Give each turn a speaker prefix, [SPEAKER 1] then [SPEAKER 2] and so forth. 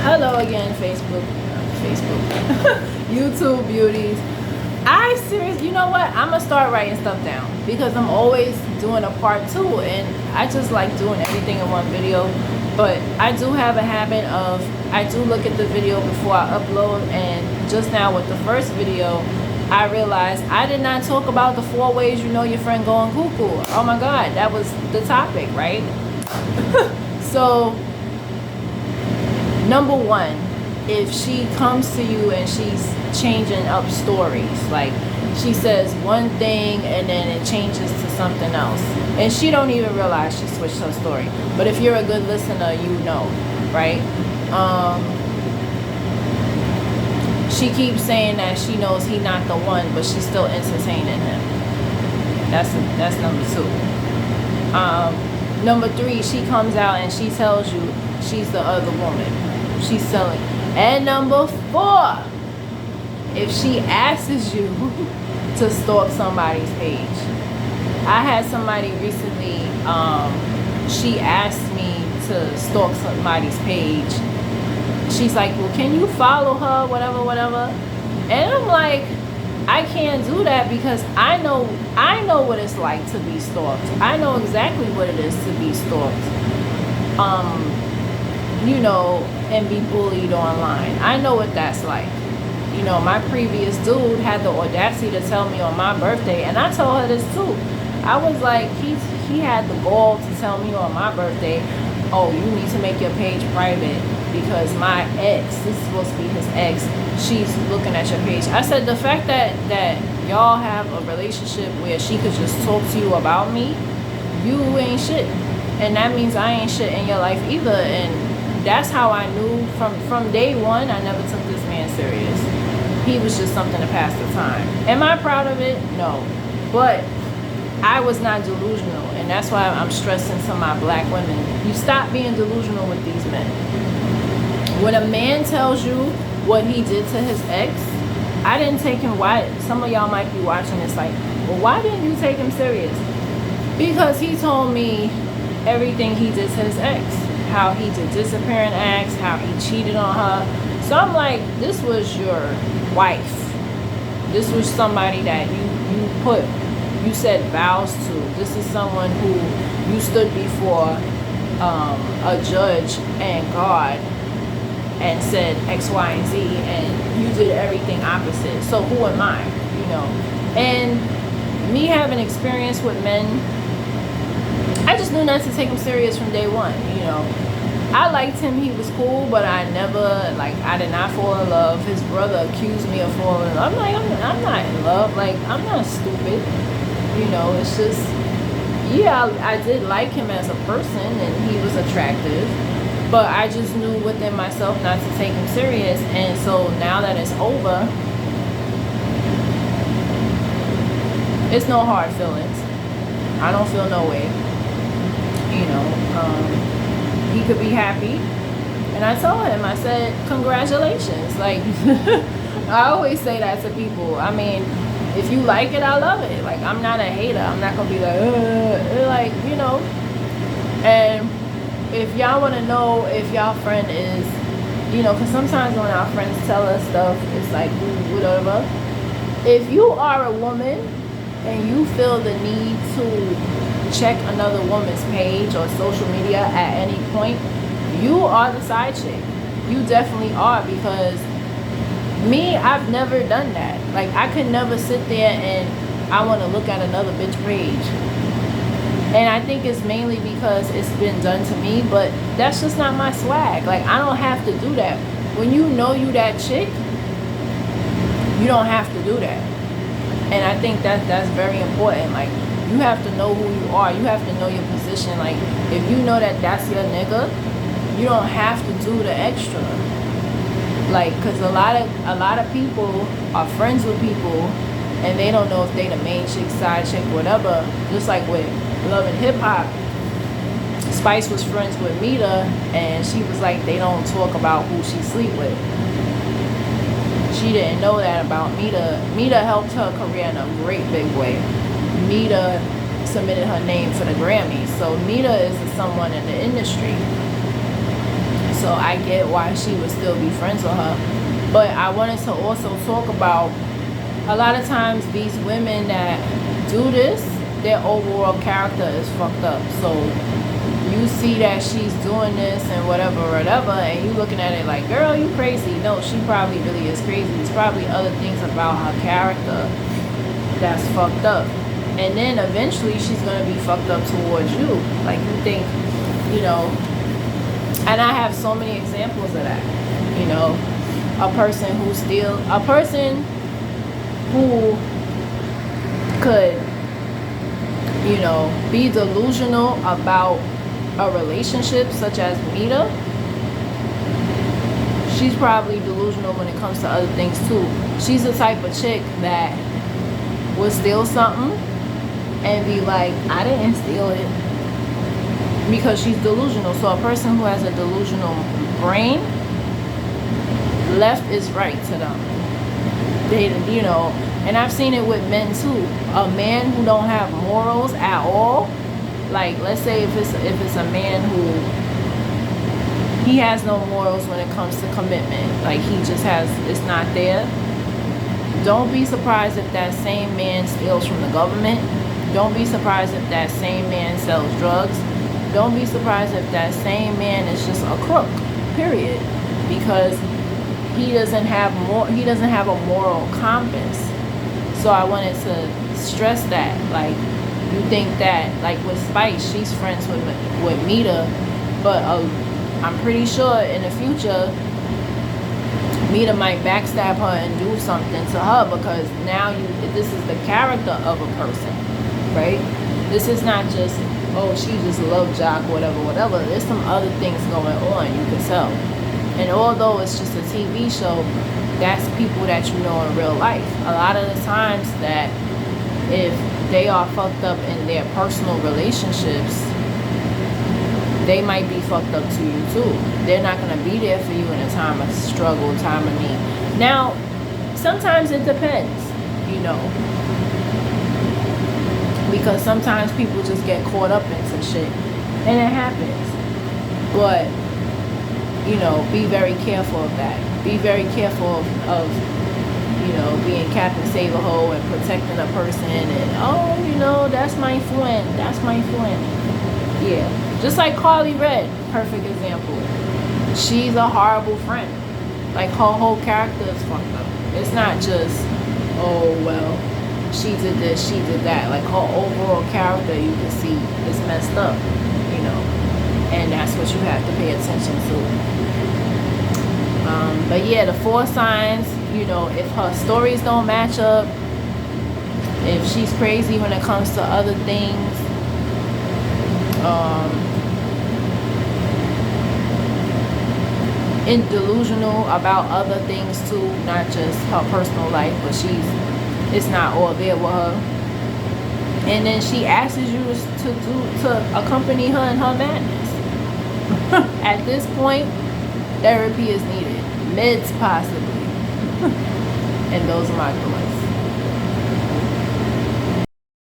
[SPEAKER 1] Hello again, YouTube beauties. You know what? I'm gonna start writing stuff down because I'm always doing a part 2, and I just like doing everything in one video. But I do have a habit of, I do look at the video before I upload, and just now with the first video, I realized I did not talk about the 4 ways you know your friend going cuckoo. Oh my God, that was the topic, right? So, number 1, if she comes to you and she's changing up stories, like she says one thing and then it changes to something else, and she don't even realize she switched her story. But if you're a good listener, you know, right? She keeps saying that she knows he not the one, but she's still entertaining him. That's number 2. Number 3, she comes out and she tells you she's the other woman. She's selling. And number 4, if she asks you to stalk somebody's page. I had somebody recently, she asked me to stalk somebody's page. She's like, well, can you follow her, whatever. And I'm like, I can't do that because I know what it's like to be stalked. I know exactly what it is to be stalked. You know, and be bullied online. I know what that's like. You know, my previous dude had the audacity to tell me on my birthday, and I told her this too. I was like, he had the gall to tell me on my birthday, oh, you need to make your page private because my ex, this is supposed to be his ex, she's looking at your page. I said, the fact that y'all have a relationship where she could just talk to you about me, you ain't shit. And that means I ain't shit in your life either. And that's how I knew from day one, I never took this man serious. He was just something to pass the time. Am I proud of it? No. But I was not delusional, and that's why I'm stressing to my black women, you stop being delusional with these men. When a man tells you what he did to his ex, I didn't take him. Why? Some of y'all might be watching this like, well, why didn't you take him serious? Because he told me everything he did to his ex, how he did disappearing acts, how he cheated on her. So I'm like, this was your wife. This was somebody that you said vows to. This is someone who you stood before a judge and God and said X, Y, and Z, and you did everything opposite. So who am I? You know? And me having experience with men, I just knew not to take him serious from day one. You know, I liked him, he was cool, but I did not fall in love. His brother accused me of falling in love. I'm like, I'm not in love. Like, I'm not stupid. You know, it's just, yeah, I did like him as a person and he was attractive, but I just knew within myself not to take him serious. And so now that it's over, it's no hard feelings. I don't feel no way. You know, he could be happy. And I told him, I said, congratulations. Like, I always say that to people. I mean, if you like it, I love it. Like, I'm not a hater. I'm not going to be like, you know. And if y'all want to know if y'all friend is, you know, because sometimes when our friends tell us stuff, it's like, whatever. If you are a woman and you feel the need to check another woman's page or social media at any point, you are the side chick. You definitely are, because me, I've never done that. Like, I could never sit there and I want to look at another bitch page. And I think it's mainly because it's been done to me, but that's just not my swag. Like, I don't have to do that. When you know you that chick, you don't have to do that. And I think that's very important. Like, you have to know who you are. You have to know your position. Like, if you know that that's your nigga, you don't have to do the extra. Like, because a lot of people are friends with people and they don't know if they the main chick, side chick, whatever. Just like with Love and Hip Hop, Spice was friends with Mita, and she was like, they don't talk about who she sleep with. She didn't know that about Mita. Mita helped her career in a great big way. Mita submitted her name for the Grammys, so Mita is someone in the industry. So I get why she would still be friends with her. But I wanted to also talk about a lot of times these women that do this, their overall character is fucked up. So you see that she's doing this and whatever, and you looking at it like, girl, you crazy. No, she probably really is crazy. It's probably other things about her character that's fucked up. And then eventually she's gonna be fucked up towards you. Like you think, you know, and I have so many examples of that. You know, a person who could, you know, be delusional about a relationship, such as Mita. She's probably delusional when it comes to other things too. She's the type of chick that would steal something and be like, I didn't steal it, because she's delusional. So a person who has a delusional brain, left is right to them. They, you know, and I've seen it with men too. A man who don't have morals at all, like let's say if it's a man who he has no morals when it comes to commitment, like he just has, it's not there. Don't be surprised if that same man steals from the government. Don't be surprised if that same man sells drugs. Don't be surprised if that same man is just a crook, period, because he doesn't have a moral compass. So I wanted to stress that. Like, you think that, like with Spice, she's friends with Mita, but I'm pretty sure in the future Mita might backstab her and do something to her, because now this is the character of a person, right? This is not just, oh, she just loves Jock, whatever. There's some other things going on, you can tell. And although it's just a TV show, that's people that you know in real life. A lot of the times that if they are fucked up in their personal relationships, they might be fucked up to you too. They're not going to be there for you in a time of struggle, time of need. Now, sometimes it depends, you know, because sometimes people just get caught up into shit, and it happens. But, you know, be very careful of that. Be very careful of you know, being Captain Save-A-Ho and protecting a person and, oh, you know, that's my friend. Yeah. Just like Carly Red, perfect example. She's a horrible friend. Like, her whole character is fucked up. It's not just, oh, well, she did this, she did that. Like, her overall character, you can see, is messed up, you know. And that's what you have to pay attention to. But yeah, the 4 signs, you know, if her stories don't match up, if she's crazy when it comes to other things, and delusional about other things too, not just her personal life, but it's not all there with her. And then she asks you to accompany her in her madness. At this point, therapy is needed. Meds possibly. And those are my thoughts.